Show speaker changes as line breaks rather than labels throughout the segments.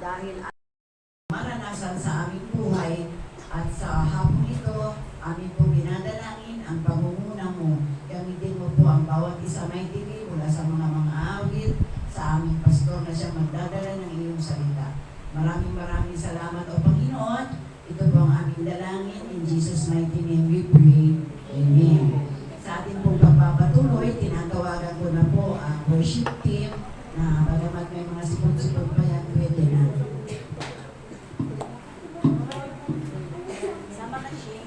dahil maranasan sa aming buhay at sa hapon ito, amin po ginadalangin ang pangunguna mo. Gamitin mo po ang bawat isa may tili mula sa mga awit sa aming pastor na siya magdadala ng iyong salita. Maraming salamat o Panginoon. Ito po ang aming dalangin. In Jesus' mighty name we pray. Amen. Sa ating pong pagpapatuloy, tinatawagan ko na po ang worship team na bagamat may mga sipon-sipon pa yan, pwede na. Sama na siya.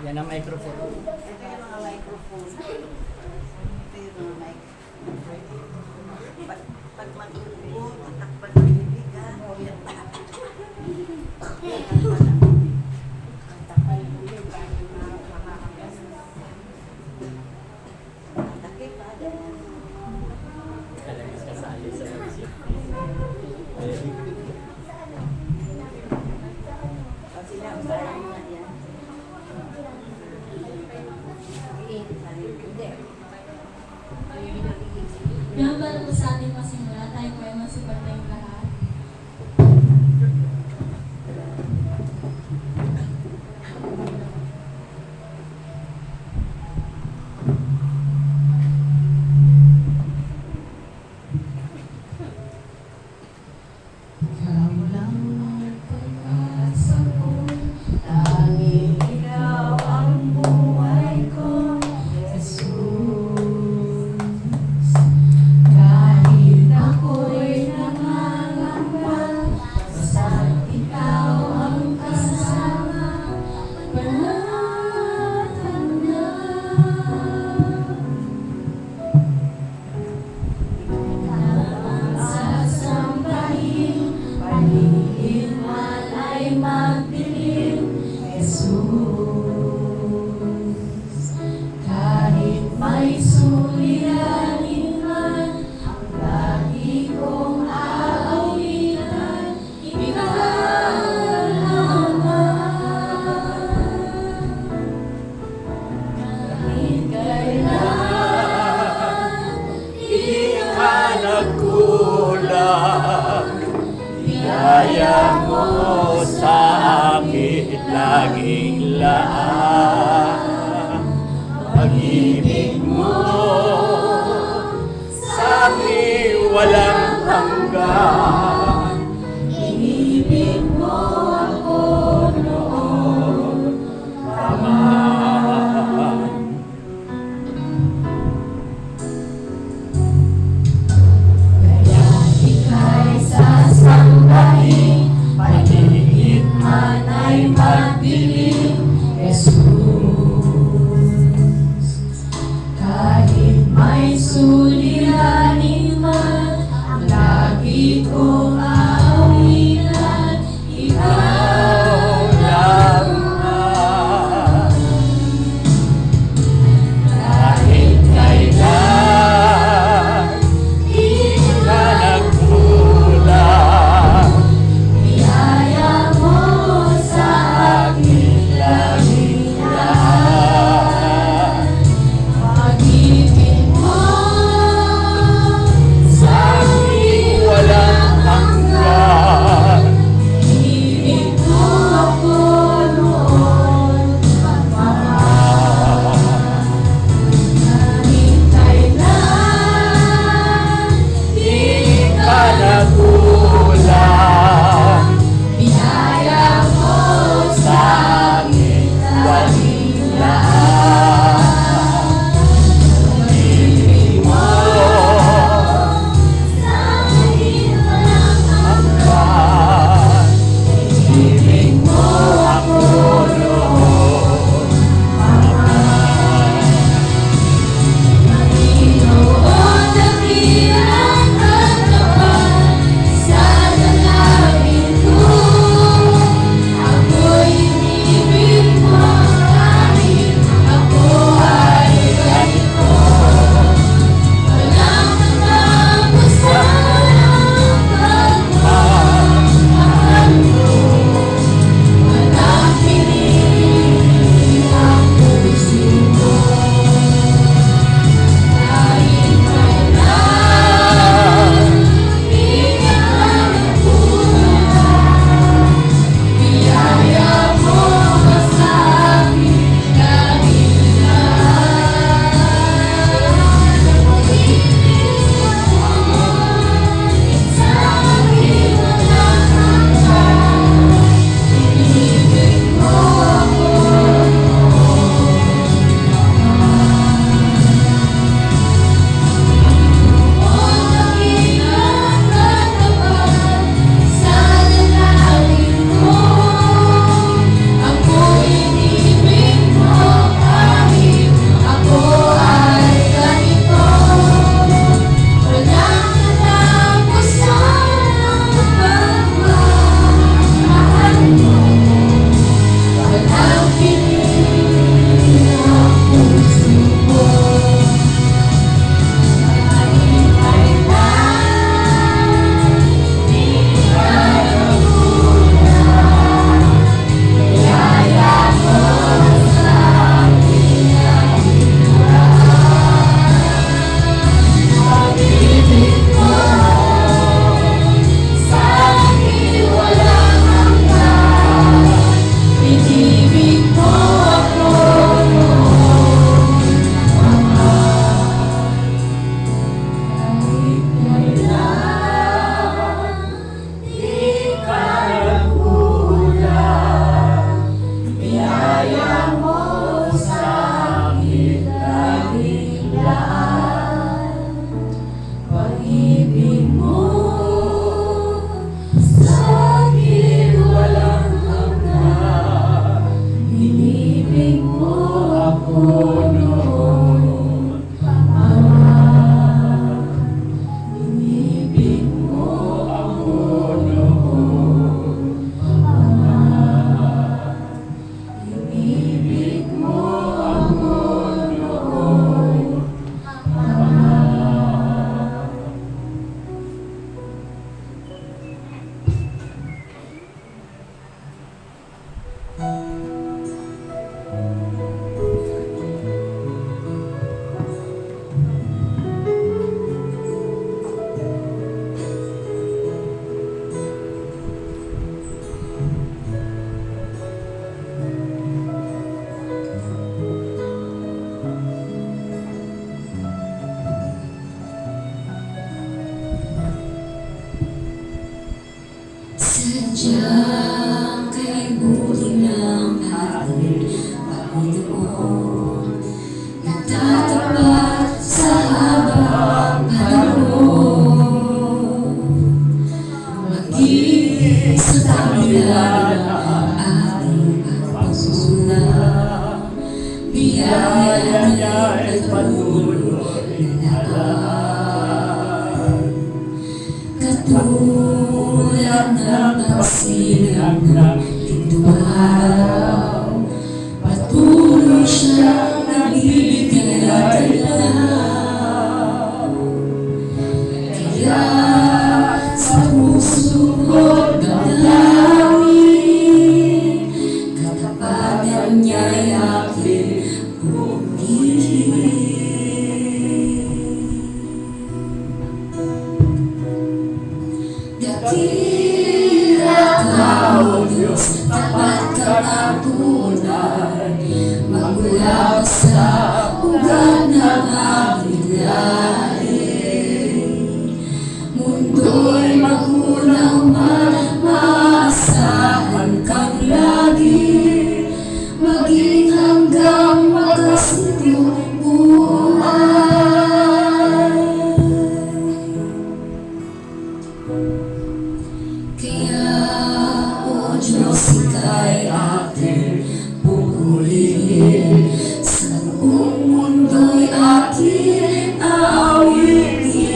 Yan ang microphone.
Ito yung mga microphone. Ito yung mga mic. Pag mag-upo, tatakpan ng bibig, ha? Yan pa.
Talagang kasali sa worship.
Sila, usahin mo na yan.
Yan para po sa ating masimula, tayo po ay masipag tayong lahat.
Ikaw lang ang pag-asa ko, tanging ikaw ang buhay ko, Jesus. Kahit ako'y nangangamba, basta't ikaw ang kasama, panatag na. Sasambahin, paligid man ay magdilim, Jesus. Kahit may suliranin man, ang lagi kong aawitan, ikaw naman. Kahit kailan,
Di ka nagkulang, biyaya mo sa akin laging lahat. Pag-ibig mo sa akin walang hanggan.
inibig mo ako noon.
Taman.
Kaya ika'y sasambahin, paligid man ay magdilim, Jesus. Kahit may suliranin man, ang lagi kong
Sadyang kay buti ng ating Panginoon, nagtatapat sa habang panahon. Maging sa kabila ng ating pagsusunod, biyaya niya'y patuloy na katulad ng pagsilang ng pitong araw, patuloy siyang nagbibigay galaw. Kaya sa puso ko'y damdamin, katapatan niya'y aking pumili. Dakila ka, O Diyos, tapat ka ng tunay, magmula sa ugat ng aming lahi. Mundo'y magulang man, maasahan kang lagi, maging hanggang wakas nitong buhay. Kaya, O Diyos, ika'y aking pupurihin, sa buong mundo'y aking aawitin.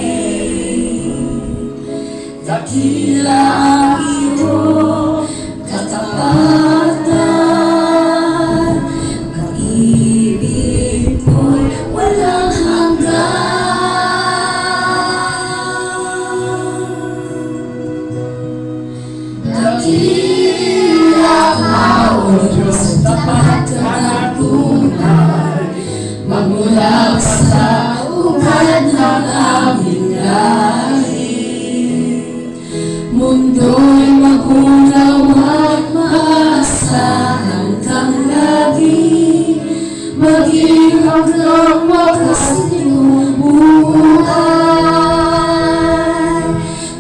Dakila ang iyong katapatan, pag-ibig mo'y walang hanggan. Dakila ka, O Diyos, tapat ka ng tunay, magmula sa ugat ng aming lahi. Mundo'y magunaw at maasahan kang lagi, maging hanggang wakas nitong buhay.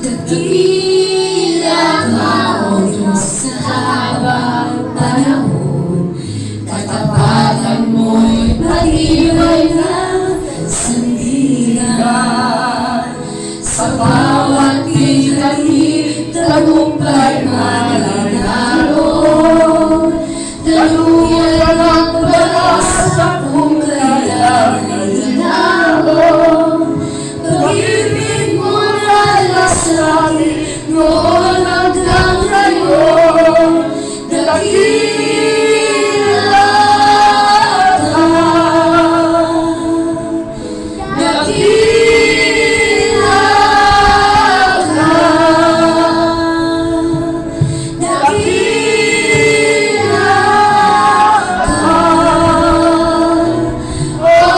Dakila ka, O Diyos, sa habang panahon, katapatan mo'y matibay na sandigan. Sa bawat bigati, tagumpay mananalo, daluyan ang pag-asa kung kailangan inalo. Pag-ibig mo na sa akin, noon hanggang ngayon, dakila ka, dakila ka, dakila ka, O Diyos.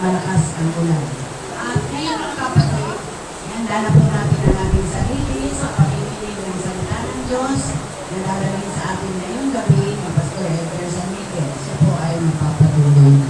malakas ang ulan. At ngayon mga kapatid, handa na po natin ang ating sarili sa pakikinig ng salita ng Diyos na lalagay sa atin ngayong gabi ni Pastor Edgar San Miguel. Siya po ay magpapatuloy na.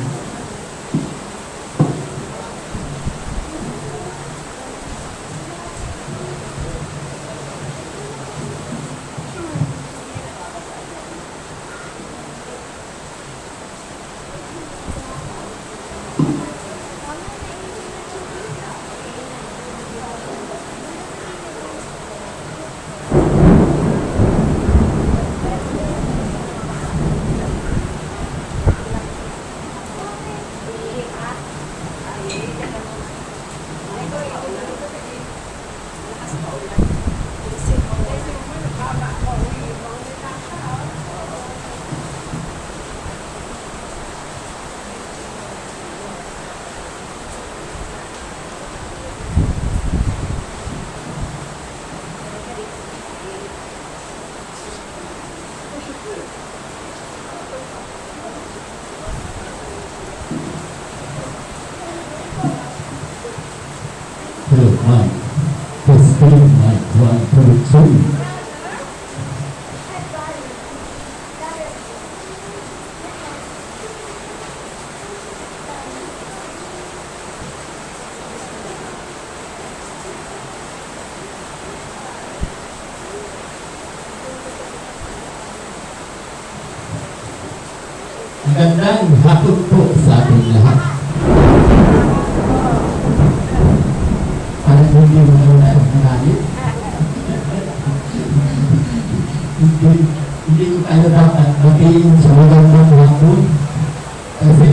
Mic. Testing mic 1, 2, 3. Magandang hapon po sa ating lahat. Parang hindi mo na nagalit. Hindi ko kayo dapat magiging sa magandang hapon. Kasi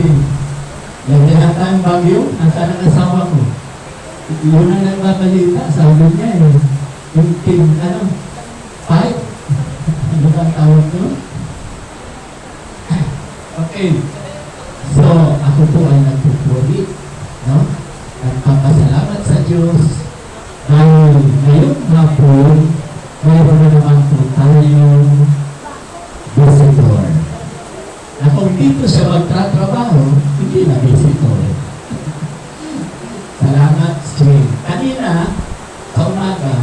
yung lahat ng bagyo, nasa ng asawa ko. Yun ang nagbabalita, sabi niya yung pipe. Ano bang tawag ko? Okay. So, ako po ay nagpupuri, no? Nagpapasalamat sa Diyos dahil ngayong hapon, mayroon na naman po tayong visitor. Na kung dito siya magtatrabaho, hindi na visitor. Salamat, Swing. Kanina, sa umaga,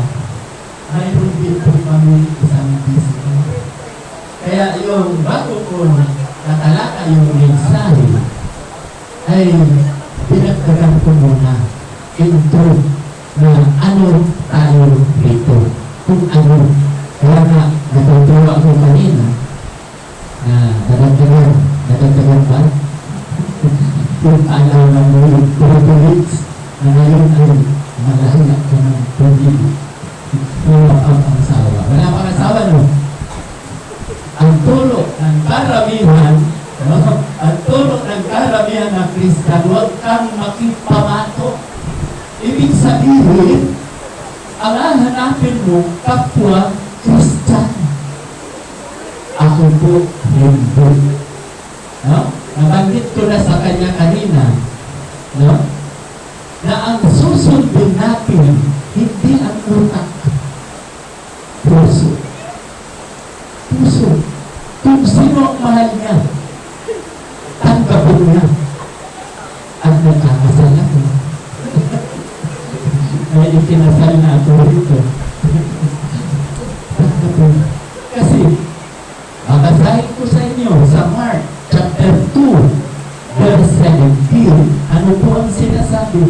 mayroon din po kami isang visitor. Kaya yung bago ko natalaka yung mensahe ay pinagdagan ko muna intro na ano tayo rito. Kung ano. Kaya nga, natutuwa ko kanina na nadagdagan ba? Kung alam na mo yung privilege na ngayon ay malahanap ka ng privilege. Wala pang asawa. Wala pang asawa, no? Ang tulog ng karamihan, no? Ang tulog ng karamihan ng Kristiyan, huwag kang makipamato. Ibig sabihin, ang hahanapin mo, kapwa Kristiyan. Ako po, hindi. No? Nabanggit ko na sa kanya kanina, no? Na ang susundin natin, hindi ang utak. Puso. Puso. Kung sino ang mahal niya, tanggapin niya. At nagkakasal ako. Ay ikinasal na ako rito. Kasi, babasahin ko sa inyo sa Mark chapter 2, verse 17, ano po ang sinasabi?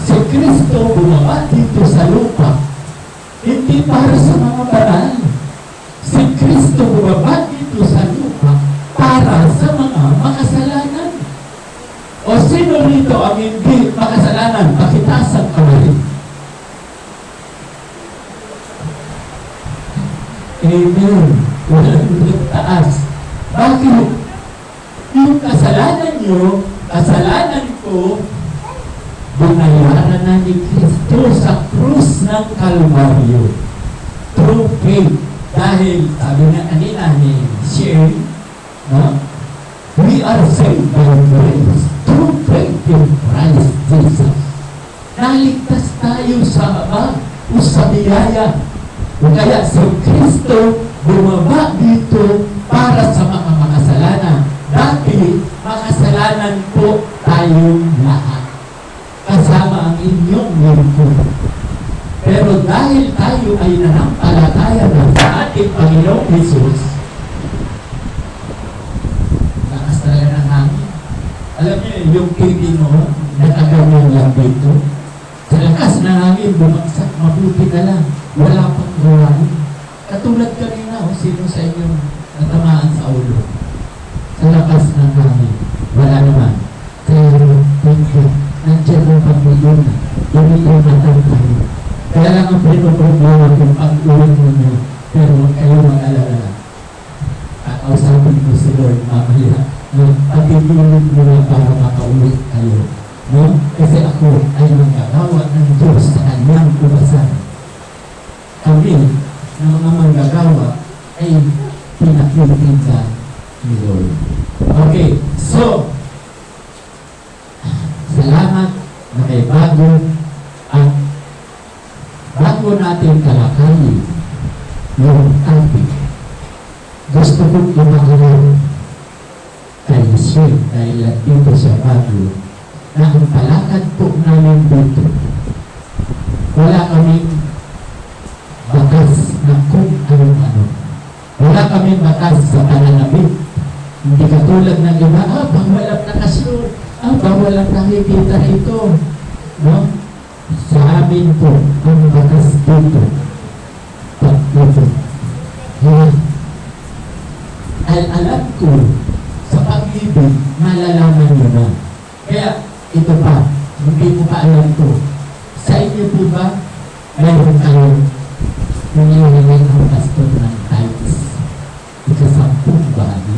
Si Kristo bumaba dito sa lupa, hindi para sa mga banal. Si Kristo bumaba dito sa lupa para sa mga makasalanan. O sino rito ang hindi makasalanan? Pakitaas ang kamay. Amen. Walang taas. Bakit? Yung kasalanan nyo, kasalanan ko, binayaran na ni Kristo sa krus ng Kalbaryo. True faith. Dahil, sabi na kanina ni Shane, no? We are saved by grace. True faith in Christ Jesus. Naligtas tayo sa habag o sa biyaya. O kaya si Kristo bumaba dito para sa mga makasalanan. Dati, makasalanan po tayo. tayong lahat. Kasama ang inyong lingkod. Pero dahil tayo ay nanampalataya na sa ating Panginoong Jesus, lakas talaga ng hangin. Alam niyo, yung TV mo, nakaganyan lang dito. Sa lakas ng hangin, bumagsak, mabuti na lang. Wala pang gawain. Katulad kanina, sino sa inyo natamaan sa ulo? Sa lakas ng hangin, wala naman. Kaya, thank you. Nandiyan ang pag-iyon na. Iniingatan tayo. Kaya lang ang pinoproblema kung pag-uwi ninyo. Pero huwag kayo mag-alala. Kakausapin ko si Lord mamaya. Pag-ibulog mo na para makauwi kayo. No? Kasi ako ay manggagawa ng Diyos sa kanyang ubasan. Kami, na mga manggagawa, ay pinakitinda ni Lord. Okay, so, salamat na may bago at bago natin kalakayin yung topic. Gusto kong imaginig kay Shem dahil dito sa bago na ang palakad po namin dito, wala kaming batas na kung ano-ano. Wala kaming batas sa pananamit. Hindi katulad ng iba, bawal ang nakaslo, bawal ang nakikita ito. No? Sa amin po, ang batas dito, pag-ibig. Ay alam ko, sa pag-ibig, malalaman nyo na. Kaya, ito pa, hindi ko pa alam to. Sa inyo po ba, mayroon kayo nangyayari ang pastor ng tithes? Ikasampung bahagi.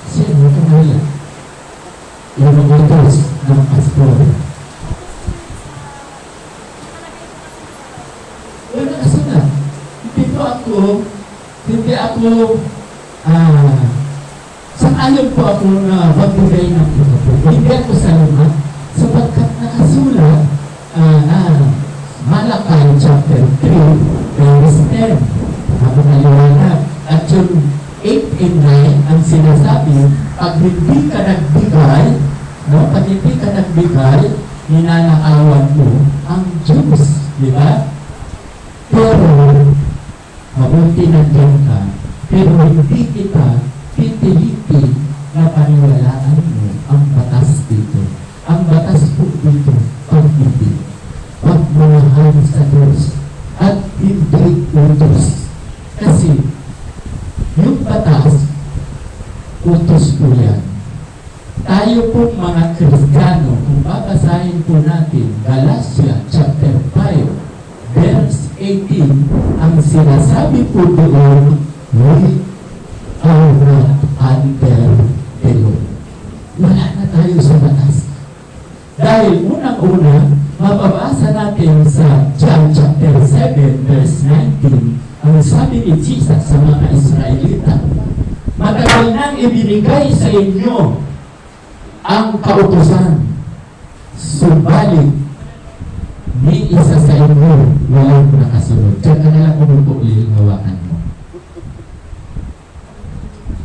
Sino ito nila? Yung mga utos ng pastor. Wala kasi na. Hindi ako, sang-ayon po ako na magbigay ng ito po. Hindi ako salamat sapagkat nakasulat Malakay chapter 3 verse 10. Ako naliwanag. At yung 8 and 9 ang sinasabi, pag hindi ka nagbigay, pag hindi ka nagbigay, ninanakawan mo ang Diyos. Di ba? Pero, mabuti nandiyan ka, pero hindi kita pipilitin na paniwalaan mo ang batas dito. Ang batas po dito, pag-ibig. Pagmamahal sa Diyos at hindi utos. Kasi yung batas, utos po yan. Tayo pong mga Kristiyano, kung babasahin po natin Galatia chapter 5 verse 18, ang sinasabi po doon, we are not under the law. Wala na tayo sa batas. Dahil unang-una, mababasa natin sa John chapter 7 verse 19, ang sabi ni Jesus sa mga Israelita, matagal nang ibinigay sa inyo ang kautusan, subalit ni isa sa inyo walang nakasunod. Diyan ka nalang umupo, hawakan mo.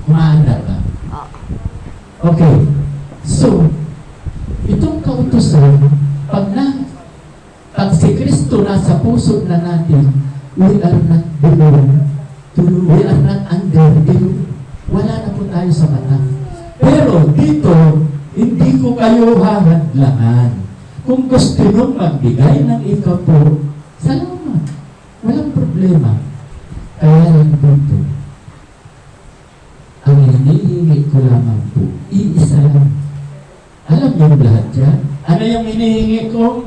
Kumaandar ka. Okay. So, itong kautusan, pag si Kristo nasa puso na natin, we are not below, we are not under below. Wala na po tayo sa batas. Pero dito, hindi ko kayo hahadlangan. Kung gusto nyo magbigay ng ikaw po, salamat. Walang problema. Kaya lang dito, ang hinihingi ko lamang po, iisa lang. Alam niyo lahat yan? Ano yung hinihingi ko?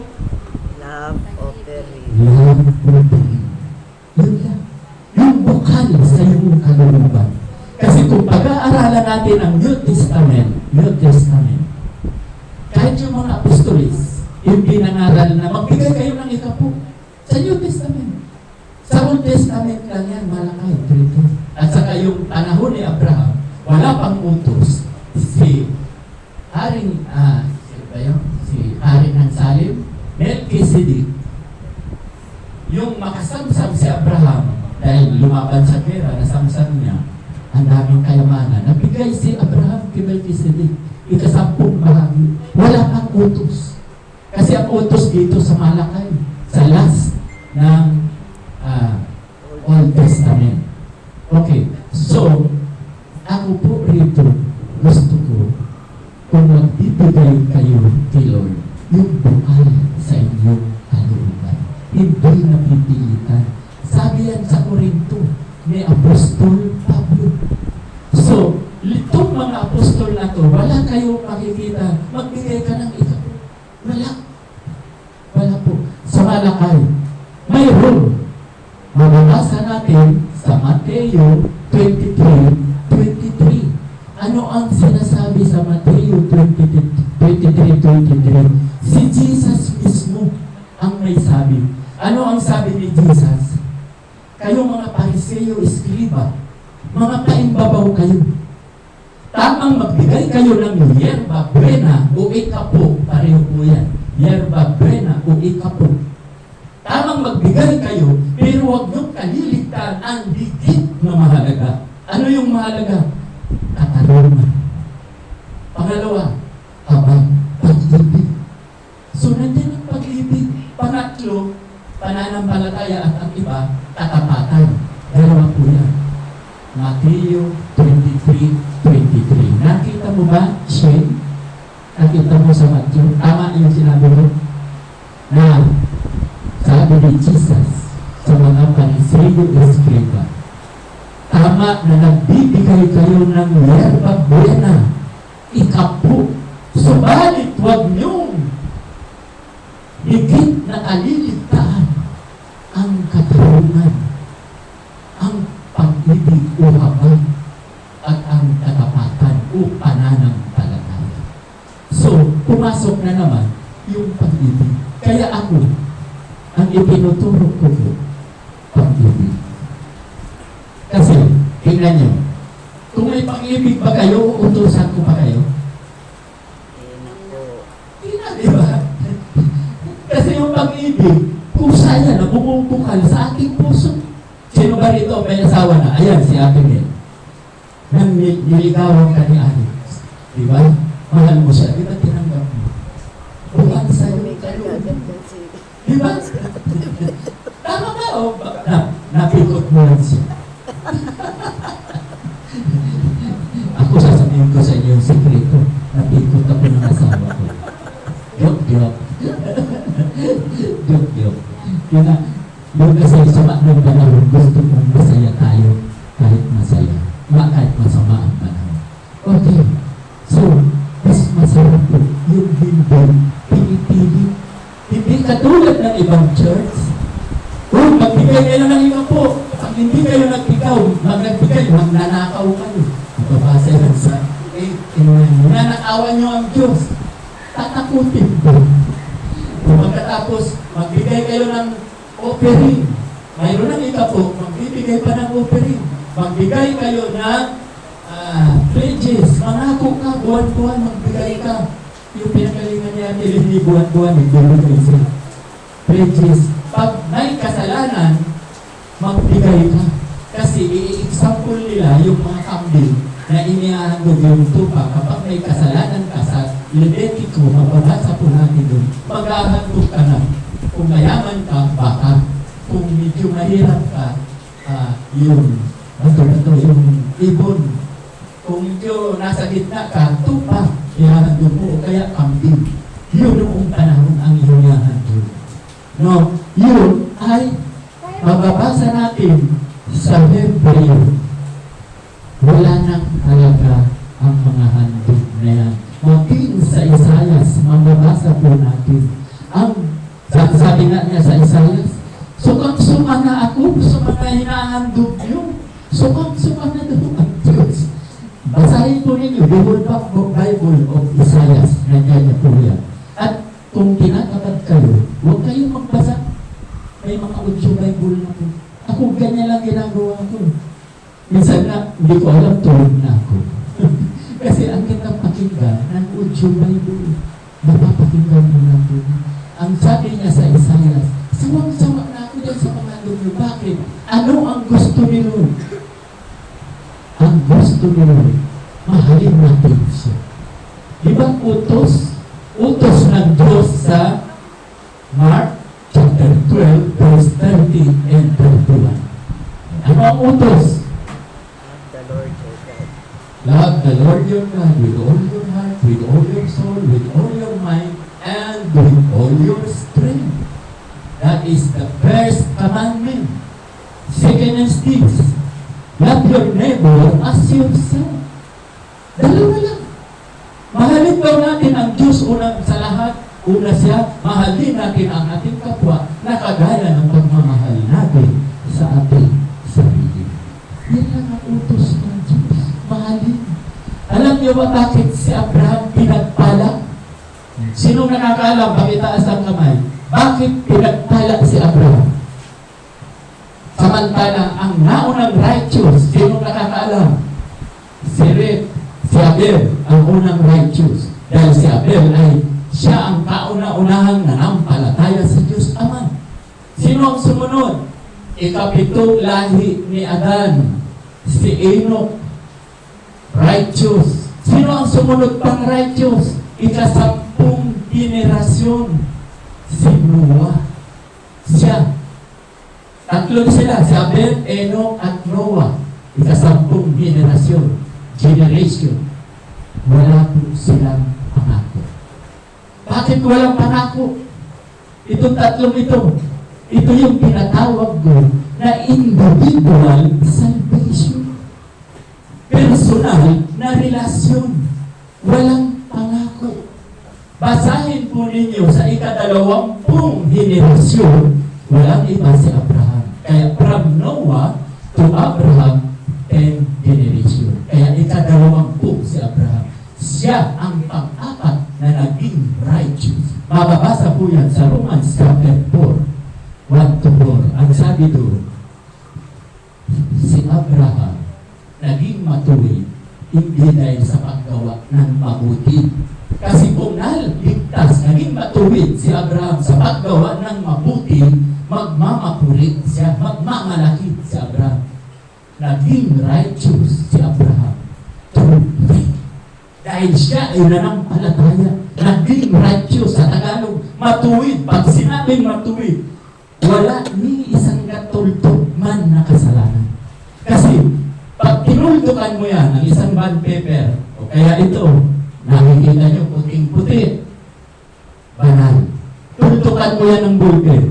Love offering.
Love offering. Yun lang. Yung bukal sa iyong kaluluban. Kasi kung pag-aaralan natin ang New Testament, kahit yung mga apostolis, yung pinangaral na magbigay kayo ng ikapo sa New Testament. Sa Old Testament lang yan, Malakay, 3:2. At saka yung panahon ni Abraham, wala pang utos. Si Haring, si Haring ng Salim, Melchizedek, yung makasamsam si Abraham, dahil lumaban sa gera, nasamsam niya, ang daming kayamanan. Nabigay si Abraham kay Melchizedek, ikasampung bahagi. utos. Kasi ang utos dito sa Malakay, sa last ng Old Testament. Okay, so, ako po rito, gusto ko, kung magbibigay kayo kay Lord, yung buhay sa inyong kalooban. Hindi napipilitan. Sabi yan sa Corinto, ni Apostol Pablo. So, itong mga apostol na to, wala kayong makikita, magbigay ka ng ikaw. Wala. Wala po. Sa Malakay, mayroon. Mababasa natin sa Mateo 23:23. Ano ang sinasabi sa Mateo 23:23? Si Jesus mismo ang may sabi. Ano ang sabi ni Jesus? Kayo mga Pariseo, Eskriba, mga paimbabaw kayo. Tamang magbigay kayo ng yerba buena o ikapo. Pareho po yan. Yerba buena o ikapo. Tamang magbigay kayo, pero huwag niyong kaliligtaan ang higit na mahalaga. Ano yung mahalaga? Katarungan. Pangalawa, pag-ibig. So, nandiyan ang pag-ibig. Pangatlo, pananampalataya at ang iba, katapatan. Dalawa po yan. Mateo 23:23. Nakita mo ba, Shane? Nakita mo sa Matthew? Tama yung sinabi mo? Na, sabi ni Jesus sa mga Pariseo Eskriba, tama na nagbibigay kayo ng yerba buena, ikapo, subalit huwag niyong higit na kaliligtaan ang katarungan, ang pag-ibig o habag, at ang katapatan o pananampalataya. So, pumasok na naman yung pag-ibig. Kaya ako, ang ipinuturo ko po, pag-ibig. Kasi, tingnan nyo, kung may pag-ibig ba kayo, utusan ko pa kayo? Tingnan, di ba? Kasi yung pag-ibig, kusa yan, bumubukal sa ating puso. Sino ba rito may asawa na? Ayan, si Ate Mel. Nang niligawan ka ni Alex. Di ba? Mahal mo siya. Di ba tinanggap mo? Bukan sa'yo. Di ba? Tama ka o? Napikot mo lang siya. Ako sasabihin ko sa inyo yung sekreto. Napikot ako ng asawa ko. Joke. Joke. Yung kasi sama ng panahon, gusto kong masaya tayo kahit masaya. Kahit masama ang panahon. Okay. So, mas masarap po yung hindi pinipili. Hindi katulad ng ibang church. Kung magbigay kayo ng iba po, pag hindi kayo nagbigay, magnanakaw kayo. Mababasa yan sa 8. Nanakawan nyo ang Diyos. Tatakutin po. Kung magkatapos, magbigay kayo ng offering. Mayroon ng iba po, magbibigay pa ng offering. Magbigay kayo ng pledges. Mangako ka, buwan-buwan, magbigay ka. Yung pinagalingan niya, hindi buwan-buwan, magbibigay sila. Pledges. Pag may kasalanan, magbigay ka. Kasi i-example nila yung mga kambing na inihahandog yung tupa. Kapag may kasalanan ka sa Levitico, mababasa po natin doon, maghahandog ka na. Kung mayaman ka, baka. Kung medyo mahirap ka, yung yung ibon. Kung medyo nasa gitna ka, tupa, ihahandog mo, kaya kambing. Yun noong panahon ang ihahandog. No, yun ay mababasa natin sa Hebreo. Wala nang talaga ang mga handog na yan. Maging sa Isayas, mababasa po natin. Ang sabi nga niya sa Isayas, sukang-suka na ako sa mga hinahandog niyo. Sukang-suka na doon ang Diyos. Basahin po ninyo, the whole Bible of Isaias. Nandiyan niya po yan. At kung tinatapat kayo, huwag kayong magbasa. May mga audio Bible na po. Ako ganyan lang ginagawa ko. Minsan na, hindi ko alam, tulog na ako. Kasi ang kitang pakinggan ng audio Bible, napapakinggan mo na po. Ang sabi niya sa Isaias, sawang-sawa na ako dyan sa mga niyo. Bakit? Ano ang gusto ni Lord? Ang gusto ni Lord, mahalin natin siya. Di ba utos utos ng Diyos sa Mark chapter 12, verse 30 and 31. Ano ang utos?
The Lord your God.
Love the Lord your God with all your heart, with all your soul, with all your mind, and with all your strength. That is the first commandment. Second and sixth, love your neighbor as yourself. Dalawa lang. Mahalin daw natin ang Diyos unang sa lahat. Una siya, mahalin natin ang ating kapwa na kagaya ng pagmamahal natin sa ating sarili. Yan lang ang utos ng Diyos. Mahalin. Alam niyo ba bakit si Abraham pinagpala? Sino nakakaalam? Pakitaas ang kamay. Bakit pinagpala si Abraham? Samantala, ang naunang righteous, sino nakakaalam? Si Red, si Abel, ang unang righteous. Dahil si Abel ay siya ang kauna-unahang nanampalataya sa Diyos Ama. Sino ang sumunod? Ikapitong lahi ni Adan, si Enoch, righteous. Sino ang sumunod pang righteous? Ika-10 generasyon, si Noah. Siya. Tatlo sila, si Abel, Enoch, at Noah. Ika-10 generation. Wala po silang pangako. Bakit walang pangako? Itong tatlong ito yung pinatawag ko na individual salvation. Personal na relasyon. Walang pangako. Basahin po ninyo sa ika-20 henerasyon, walang iba si Abraham. Kaya from Noah to Abraham, 10 generation. Kaya ika-20 si Abraham. Siya ang pang-apat na naging righteous. Mababasa po yan sa Romans chapter 4, 1-4. Ang sabi doon, si Abraham naging matuwid hindi dahil sa paggawa ng mabuti. Kasi kung naligtas, naging matuwid si Abraham sa paggawa ng mabuti, magmamapulit siya, magmamalaki si Abraham. Naging righteous si Abraham through faith. Dahil siya ay nanampalataya, naging righteous sa Tagalog, matuwid. Pag sinabing matuwid, wala ni isang katultog man na kasalanan. Kasi, pag tinultukan mo yan ng isang bond paper, o kaya ito, nakikita nyo puting-puti, banal. Tultukan mo yan ng ballpen,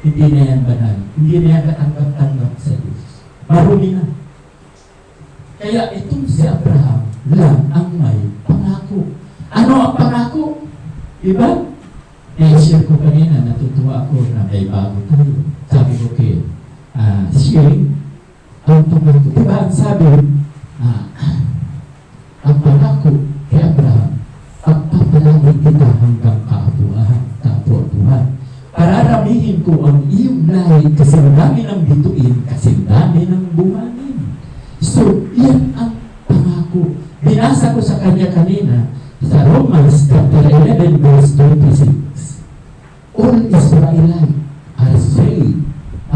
hindi na yan banal. Hindi na yan katanggap-tanggap sa Diyos. Marumi na. Kaya itong si Abraham lang ang may pangako. Ano ang pangako? Diba? I-share ko kanina, natutuwa ako na may bago tayo. Sabi ko kay sharing ang pangako. Diba ang sabi, ang pangako kay Abraham, pagpapalagay kita hanggang kaapuan. Pararamihin ko ang iyong lahi kasi dami ng bituin, kasi dami ng bumanin. So, yan ang pangako. Binasa ko sa kanya kanina sa Romans chapter 11 verse 26. All Israelite are saved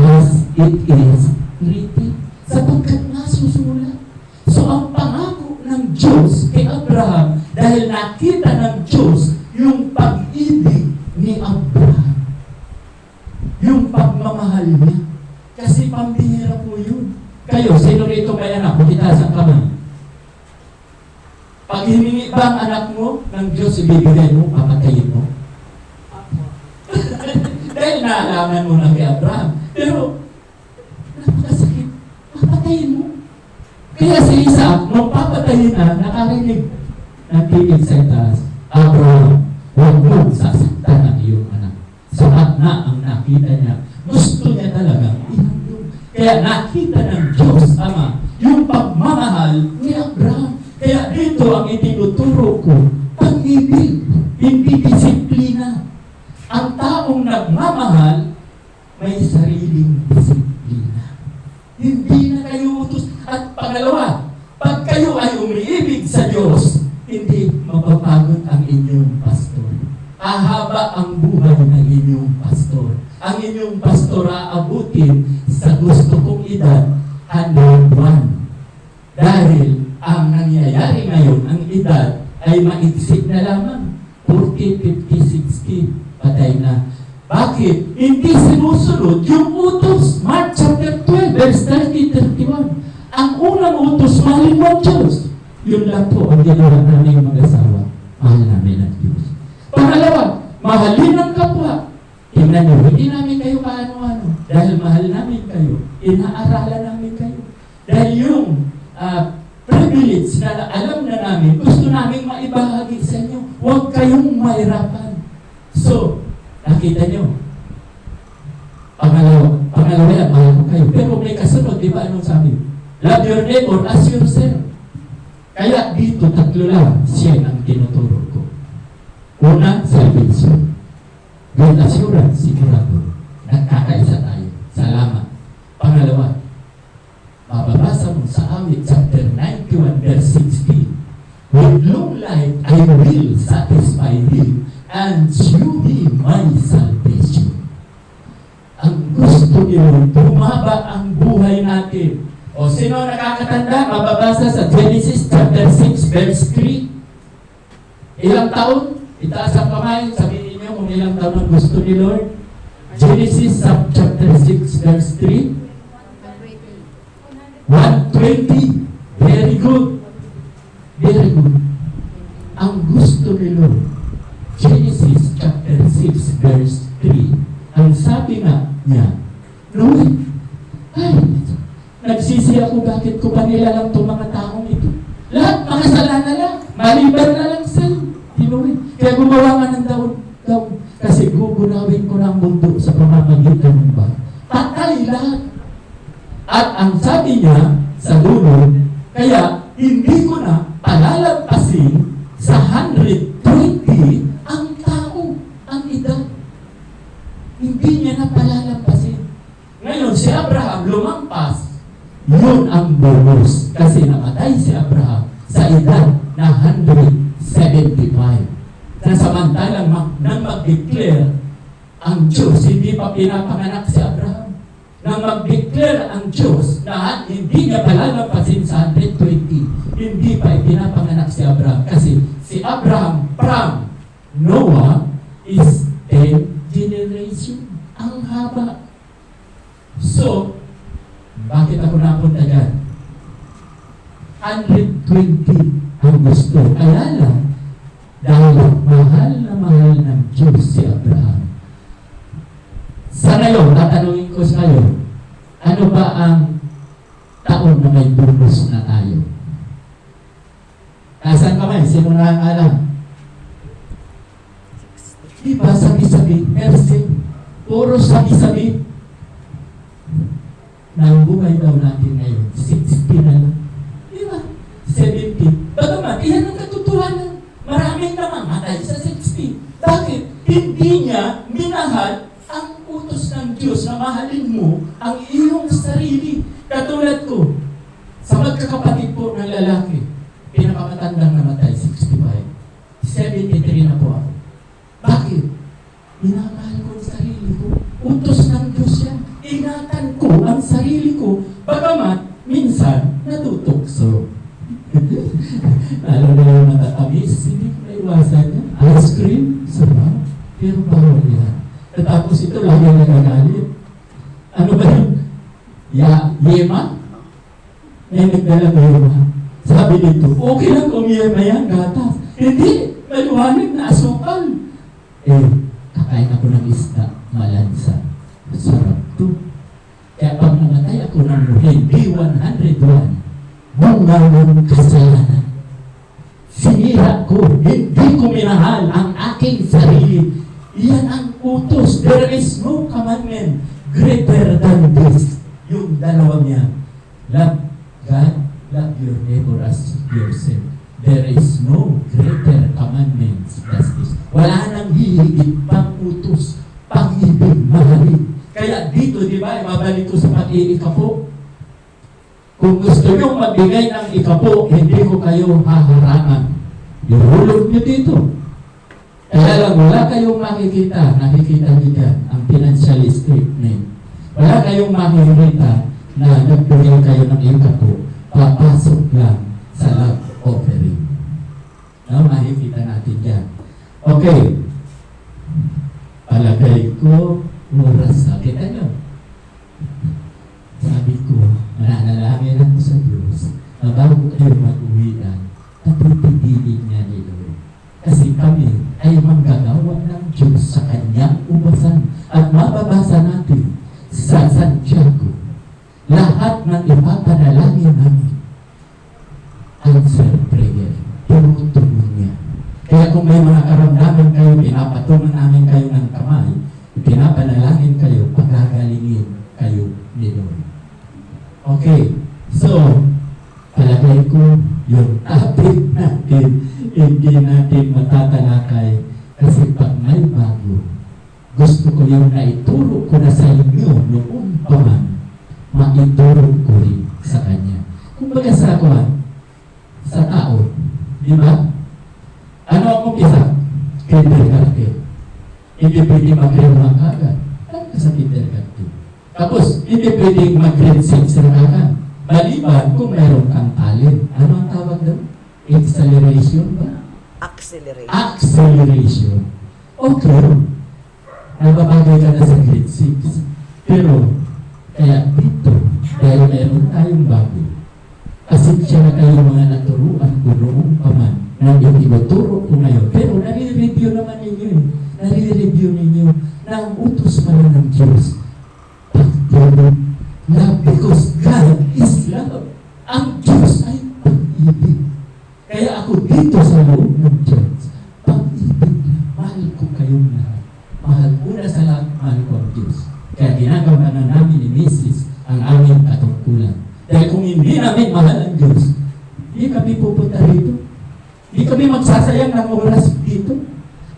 as it is written. Sapagkat nasusulat. So, ang pangako ng Diyos kay Abraham, dahil nakita ng Diyos yung pag-ibig ni Abraham. Yung pagmamahal niya. Kasi pambihira po yun. Kayo, sino rito may anak? Makitaas ang kamay. Pag hiningi ba ang anak mo ng Diyos, ibibigay mo, papatayin mo? Dahil naalaman mo na kay Abraham. Pero, napakasakit. Papatayin mo. Kaya si Isaac, nung papatayin na, nakarinig ng tinig sa itaas, Abraham, huwag mo sasaktan ang iyong anak. Sapat na ang nakita niya. Gusto niya talagang ihandog. Kaya nakita ng Diyos Ama yung pagmamahal ni Abraham. Kaya dito ang itinuturo ko, pag-ibig, hindi disiplina. Ang taong nagmamahal, may sariling disiplina. Hindi na kayo utos. At pangalawa, pag kayo ay umiibig sa Diyos, hindi mapapagod ang inyong pastor. Ahaba ang buhay ng inyong pastor. Ang inyong pastor aabutin sa gusto kong edad, 101. Dahil ang nangyayari ngayon, ang edad ay maiksik na lamang. 40, 50, 60, patay na. Bakit? Hindi sinusunod yung utos. Mark chapter 12, verse 30, 31. Ang unang utos, mahalin mo ang Diyos. Yun lang po ang ginawa namin mag-asawa. Mahal namin ang Diyos. Pangalawa, mahalin ang kapwa. Tingnan nyo, hindi namin kayo kaano-ano. Dahil mahal namin kayo, inaaralan namin kayo. Dahil yung privilege na alam na namin, gusto namin maibahagi sa inyo. Huwag kayong mahirapan. So, nakita nyo, pangalawa yan, mahal ko kayo. Pero may kasunod, di ba anong sabi? Love your neighbor as yourself. Kaya dito, tatlo lang siya ang tinuturo ko. Una, salvation. Good assurance, sigurado. Nagkakaisa tayo. Salamat. Pangalawa, mababasa mo sa awit chapter 91 verse 16. With long life I will satisfy him and shew him my salvation. Ang gusto niyo, bumaba ang buhay natin. O sino nakakatanda? Mababasa sa Genesis chapter 6 verse 3. Ilang taon? Itaas ang kamay, sabihin niyo kung ilang taon ang gusto ni Lord. Genesis chapter 6 verse 3. 120. Very good. Very good. Ang gusto ni Lord. Genesis chapter 6 verse 3. Ang sabi nga niya, Lord, ay, nagsisi ako, bakit ko ba nilalang itong mga taong ito? Lahat makasalanan lang. Maliban na lang sa'yo. Kaya gumawa nga ng daon. Kasi gugunawin ko ng mundo sa pamamagitan ng ba. Patay lahat. At ang sabi niya sa dulo, kaya hindi ko na palalampasin sa 120 ang tao, ang edad. Hindi niya na palalampasin. Ngayon, si Abraham lumampas. Yun ang bonus. Kasi namatay si Abraham sa edad na 175. Na samantalang nang mag-declare ang Diyos, hindi pa pinapanganak si Abraham. Nang mag-declare ang Diyos na hindi niya palalampasin sa 120, hindi pa ipinapanganak si Abraham. Kasi si Abraham from Noah is 10 generation. Ang haba. So, bakit ako napunta dyan? 120 ang gusto. Kaya lang, dahil mahal ng Diyos si Abraham. Sa ngayon, tatanungin ko sa kayo, ano ba ang taon na may bonus na tayo? Nasaan kamay? Sino na ang alam? Diba sabi-sabi, mercy, puro sabi-sabi. Nang buhay daw natin ngayon, 60 na lang. Diba? 70. Bagamat, iyan ang katotohanan. Maraming namamatay sa 60. Bakit? Hindi niya minahal ang utos ng Diyos na mahalin mo ang iyong sarili. Katulad ko, sa magkakapatid po ng lalaki, pinakamatandang namatay, 65. 73 na po ako. Bakit? Minamahal ko ang sarili ko. Utos ng Diyos yan. Ingatan ko ang sarili ko. Bagamat, minsan, natutokso. Lalo na yung matatamis, hindi ko naiwasan yan. Ice cream, sarap. Pero bawal yan. At tapos ito, lagi nagagalit. Ano ba yun? Yema? May nagdalang yema. Sabi dito, okay lang kung yema yan, gatas. Hindi, maliwanag na asukal. Kakain ako ng isda, malansa. Sarap to. Kaya pag namatay ako ng hindi 101, bunga ng kasalanan. Sinira ko, hindi ko minahal ang aking sarili. Iyan ang utos. There is no commandment greater than this. Yung dalawang yan. Love God, love your neighbor as yourself. There is no greater commandments than this. Wala nang hihigit pang utos, pag-ibig, mahalin. Kaya dito, di ba, mabalik ko sa pag-iikapo. Kung gusto nyo magbigay ng ikapo, hindi ko kayo haharangan. Ihulog nyo dito. Kaya lang, wala kayong nakikita nyo dyan, ang financial statement. Wala kayong makikita na nagbigay kayo ng ikapo, papasok lang sa love offering. No, makikita natin dyan. Okay. Palagay ko, oras sa akin. Ano? Sabi ko, mananalangin ako sa Diyos na bago kayo mag-uwian, tatipigilin niya ni Lord. Kasi kami ay manggagawa ng Diyos sa kanyang ubasan. At mababasa natin sa Santiago, lahat ng ipapanalangin namin, answer prayer, tumutugon niya. Kaya kung may mga karamdaman kayo, pinapatungan namin kayo ng kamay, pinapanalangin kayo, pagagalingin kayo ni Lord. Okay, so, palagay ko, yung topic natin, hindi natin matatalakay kasi pag may bago, gusto ko yung naituro ko na sa inyo noong pa man, maituro ko rin sa kanya. Kung baga sa kuhan, sa tao, di ba? Ano ang umpisa? Kindergarten. Hindi pwede mag-grade agad. Ano ka sa kindergarten? Tapos, hindi pwede mag-grade 6 na agad. Maliban kung meron kang talent. Ano ang tawag doon? Acceleration ba?
Accelerate.
Acceleration. Okay. Nababagay ka na sa grade 6. Pero, kaya dito, dahil meron tayong bago, kasi siya na kayo mga naturuan ko noong paman na yung tinuturo ko ngayon. Pero nare-review naman ninyo eh. Nare-review ninyo na ang utos pala ng Diyos. Pagtulog na because God is love. Ang Diyos ay pag-ibig. Kaya ako dito sa loob ng Diyos, pag-ibig na mahal ko kayong lahat. Mahal ko na sa lahat, mahal ko ang Diyos. Kaya ginagawa na namin ni Mrs. ang aming katungkulan. Dahil kung hindi namin mahal ang Diyos, hindi kami pupunta rito. Hindi kami magsasayang ng oras dito.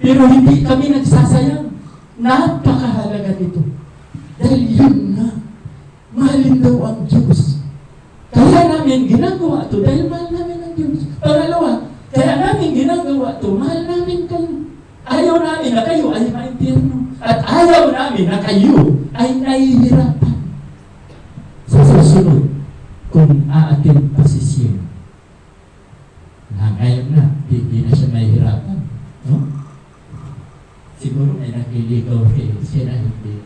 Pero hindi kami nagsasayang. Napakahalaga nito. Dahil yun na, mahalin daw ang Diyos. Kaya namin ginagawa ito dahil mahal namin ang Diyos. Pangalawa, kaya namin ginagawa ito, mahal namin kayo. Ayaw namin na kayo ay maintirno. At ayaw namin na kayo ay nahihirapan. Sa susunod, kung aatin pa si Siem, na ngayon na, hindi na siya mahihirapan. No? Siguro may nagliligaw kayo siya na hindi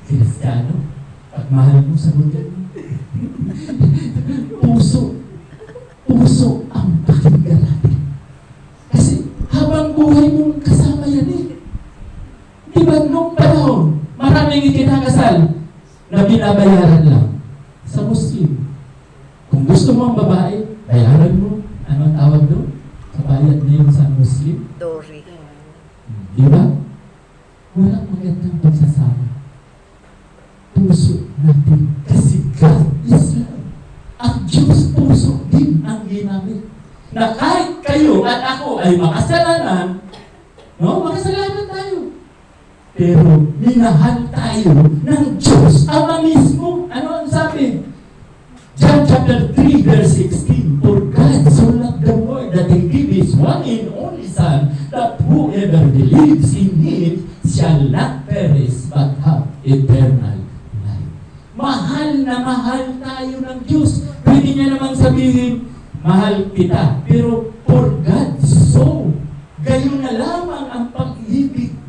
Kristiyano. Pag mahal mo sa mundo, puso ang pakinggan natin. Kasi habang buhay mo kasama yan eh. Diba nung panahon, maraming ikinakasal na binabayaran lang sa Muslim. Kung gusto mo ang babae, bayaran mo. Ano ang tawag doon? Kabayad na yun sa Muslim.
Dory.
Diba? Walang magandang pagsasama. Puso natin. Kasi God is love. Ang Diyos puso din ang ginamit. Na kahit kayo at ako ay makasalanan, no? Makasalanan tayo. Pero minahal tayo ng Diyos Ama mismo. Ano ang sabi? John chapter 3 verse 16, For God so loved the world that He gave His one and only Son, that whoever believes in Him shall not perish but have eternal life. Mahal na mahal tayo ng Diyos. Pwede niya naman sabihin, mahal kita. Pero for God so, gayon na lamang ang pag-ibig.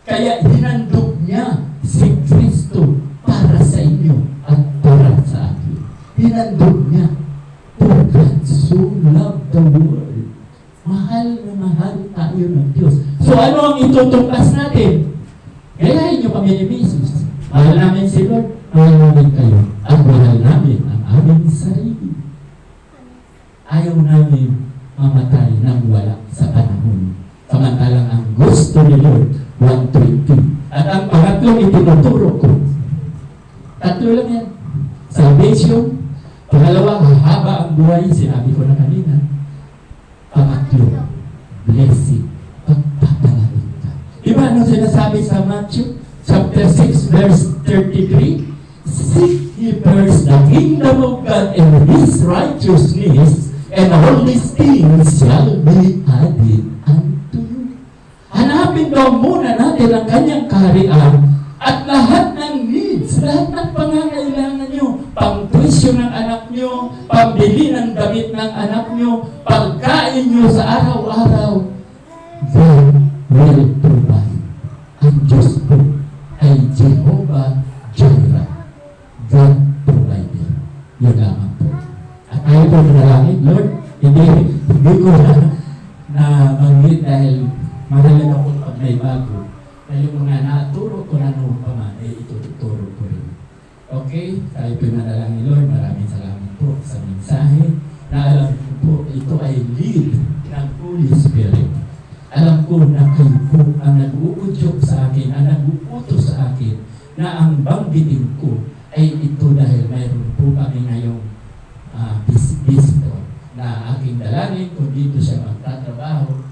Kaya hinandog niya si Kristo para sa inyo at para sa akin. Hinandog niya. For God so loved the world. Mahal na mahal tayo ng Diyos. So ano ang itutungkas natin? Gayahin niyo kami ni Mrs. Mahal namin si Lord. Mahal namin kayo. At mahal namin ang aming sarili. Ayaw namin mamatay nang wala sa panahon. Samantalang ang gusto ni Lord, 120. At ang pangatlong itinuturo ko, tatlo lang yan. Salvation. Pangalawa, hahaba ang buhay, sinabi ko na kanina. Pangatlo, blessing. Pagpapalain ka. Diba ano sinasabi sa Matthew chapter 6 verse 33? Seek ye first the kingdom of God and His righteousness, and all these things shall be added unto you. Hanapin daw muna natin ang kanyang kaharian at lahat ng needs, lahat ng pangangailangan nyo, pang-tuition ng anak nyo, pambili ng damit ng anak nyo, pagkain nyo sa araw-araw, then Diyos po ay Jehovah Jireh, God provider. Yun lamang po. At tayo po manalangin, Lord, hindi ko na banggit dahil mahalaga po pag may bago. Dahil yung mga naturo ko na noon pa man, ay ituturo ko rin. Okay? Tayo po manalangin, Lord, maraming salamat po sa mensahe na alam ko po ito ay lead ng Holy Spirit. Alam ko na kayo po ang nag-uudyok sa akin, ang nag-uutos sa akin na ang banggitin ko ay ito dahil mayroon po kami ngayong visitor na aking dalangin kung dito siya magtatrabaho.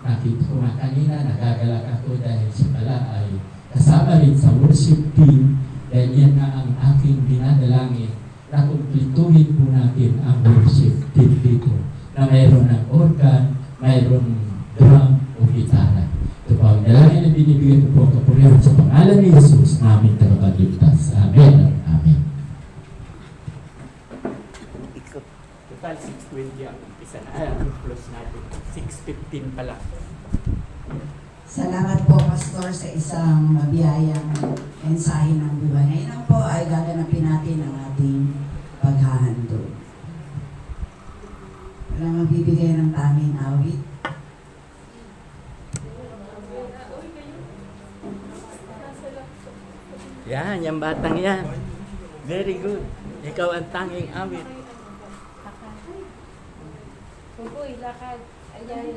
Nakita ko nga kanina, nagagalak ako dahil siya pala ay kasama rin sa worship team dahil yan na ang aking dinadalangin na kumplituhin po natin ang worship team dito na mayroon ng organ, mayroon drum o gitara. Ito po ang dalangin na binibigay ko po ang kapurihan sa pangalan ni Jesus na aming tagapagligtas. Amen. Amen.
Total 6:20 ang umpisa na. Ang close natin. 6:15 pa lang.
Salamat po, Pastor, sa isang mabiyayang mensahe ng buhay. Ngayon po ay gaganapin natin ang ating paghahandog. Walang magbibigay ng tanging awit.
Yan, yung batang yan. Very good. Ikaw ang tanging awit.
Uy, lakad. Ayan.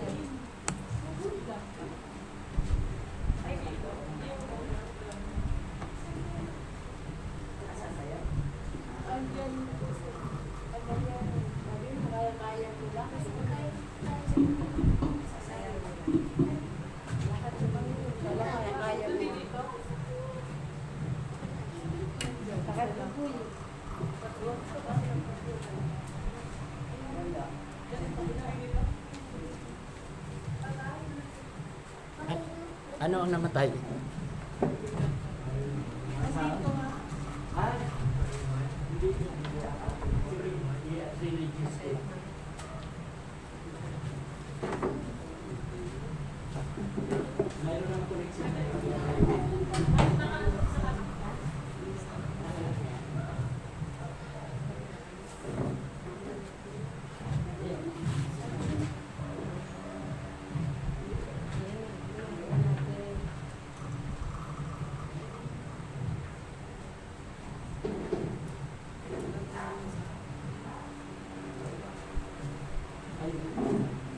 Ano ang namatay?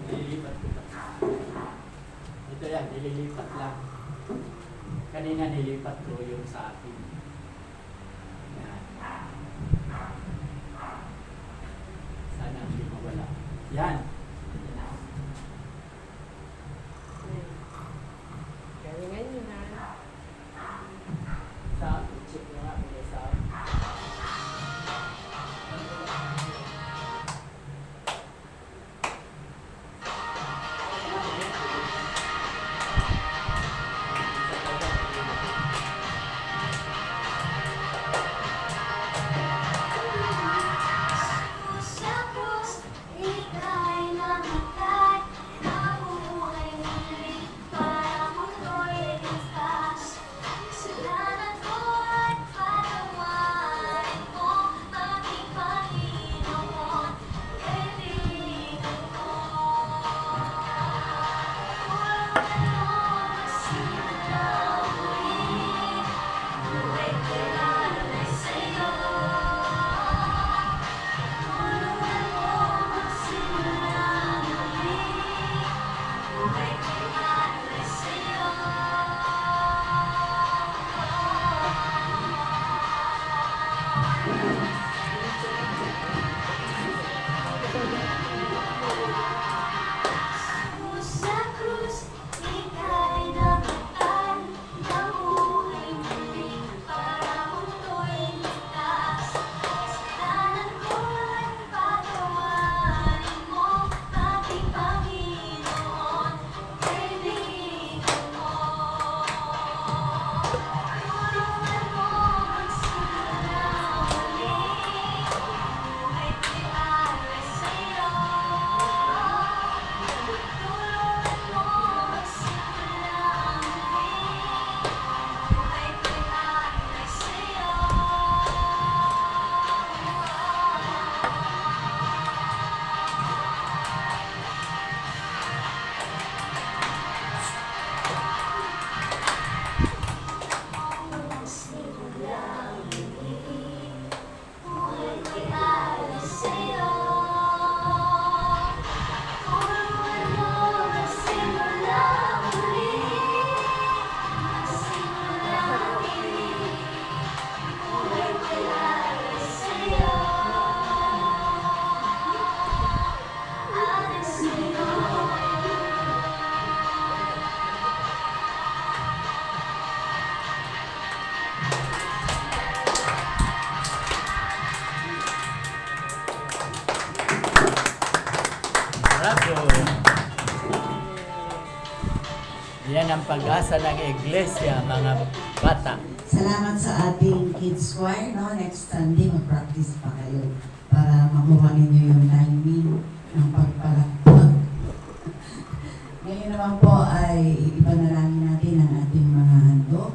Nililipat ko pa. Ito yan, nililipat lang. Kanina nilipat ko yung sa akin. Yan. Sana hindi mawala. Yan.
Galingan nyo na.
Sa check nyo nga kung may sa
Sa krus, ika'y
yan ang pag-asa ng iglesia, mga bata.
Salamat sa ating kids choir, no? Next Sunday, mag-practice pa kayo para makuha ninyo yung timing ng pagpalakpak. Ngayon naman po ay ipanalangin natin ang ating mga handog.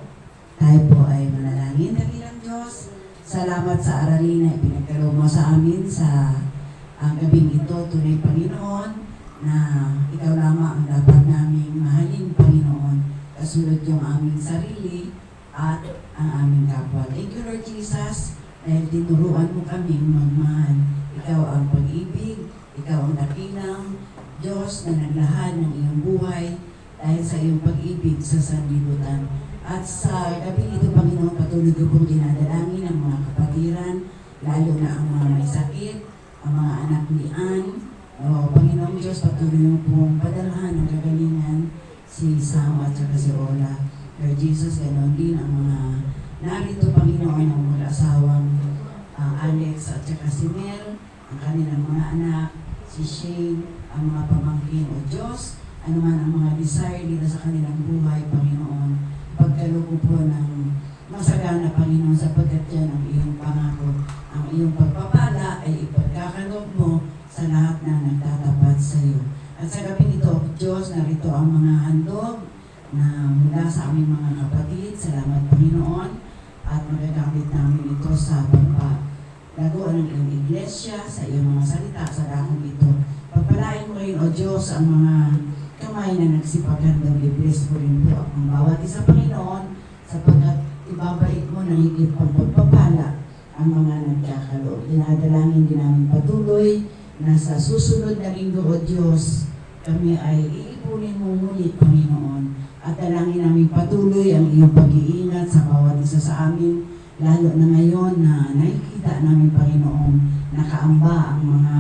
Tayo po ay manalangin. Dakilang Diyos, salamat sa aralin na ipinagkaloob mo sa amin sa gabing ito. Tunay Panginoon na ikaw lamang ang dapat naming mahalin, Panginoon. Kasunod yung aming sarili at ang aming kapwa. Thank you, Lord Jesus, dahil tinuruan mo kaming magmahal. Ikaw ang pag-ibig, ikaw ang dakilang Diyos na naglahad ng iyong buhay dahil sa iyong pag-ibig sa sanlibutan. At sa gabi ito, Panginoon, patuloy ko pong dinadalangin ang mga kapatiran, lalo na ang mga may sakit, ang mga anak ni Ann. O, Panginoong Diyos, patuloy mo pong padalhan ng kagalingan si Sam at saka si Ola. Lord Jesus, ganoon din ang mga narito, Panginoon, ang mag-asawang Alex at saka si Mel, ang kanilang mga anak, si Shane, ang mga pamangkin o Diyos, ano man ang mga desire nila sa kanilang buhay, Panginoon. Pagkaloob po ng masagana, Panginoon, sapagkat yan ang iyong pangako. Ang iyong pagpapala ay ipagkakaloob mo sa lahat na nagtatapat sa iyo. At sa gabi nito, Diyos, narito ang mga handog na mula sa aming mga kapatid. Salamat, Panginoon. At magagamit namin ito sa pagpalagoan ng iyong iglesia, sa iyong mga salita, sa dakong ito. Pagpalain mo rin, O Diyos, ang mga kamay na nagsipaghandog. I-bless mo rin po ang bawat isa, Panginoon, sapagkat ibabalik mo ng higit pang pagpapala ang mga nagkakaloob. Dinadalangin din namin patuloy na sa susunod na linggo, O Diyos, kami ay iipunin mo ngunit, Panginoon, at dalangin namin patuloy ang iyong pag-iingat sa bawat isa sa amin, lalo na ngayon na nakikita namin, Panginoon, nakaamba ang mga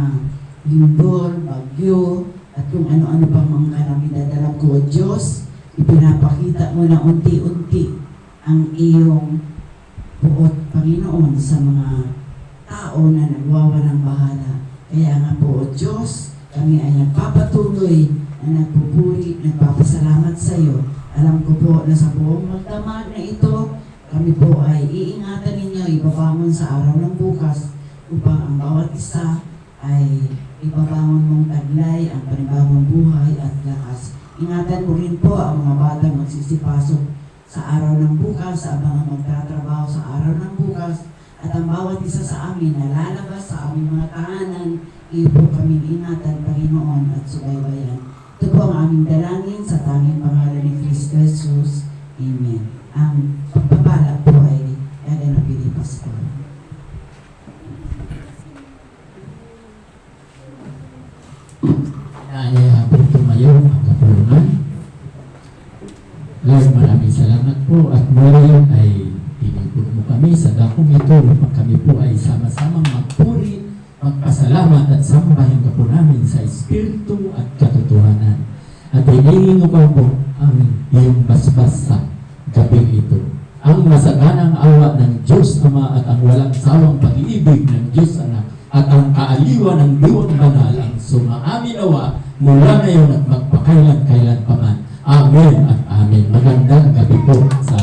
lindol, bagyo, at kung ano-ano pang mga kalamidad. Alam ko, O Diyos, ipinapakita mo na unti-unti ang iyong buot, Panginoon, sa mga tao na nagwawalang bahala. Kaya nga po, O Diyos, kami ay nagpapatuloy na nagpupuri, nagpapasalamat sa iyo. Alam ko po na sa buong magdamag na ito, kami po ay iingatan ninyo, ibabangon sa araw ng bukas upang ang bawat isa ay ibabangon mong taglay ang panibagong buhay at lakas. Ingatan mo rin po ang mga batang magsisipasok sa araw ng bukas, sa mga magtatrabaho sa araw ng bukas, at ang bawat isa sa amin na lalabas sa aming mga tahanan, iyo po kaming ingatan, Panginoon, at subaybayan. Ito po ang aming dalangin sa tanging pangalan ni Cristo Jesus. Amen. Ang pagpapala po ay Ellen Pilipas po.
Naanyaya po tumayo ang kapulungan. Lord, maraming salamat po at muli ay tinipod mo kami sa dakong ito upang kami po ay sama-samang magpuri, magpasalamat at sambahin ka po namin sa Espiritu at katotohanan. At hiningin ko po ang iyong basbas sa gabing ito. Ang masaganang awa ng Diyos Ama at ang walang sawang pag-ibig ng Diyos Anak at ang kaaliwan ng Diwang Banal ang sumaamin awa mula ngayon at magpakailan-kailan pa man. Amen at amen. Magandang gabi po sa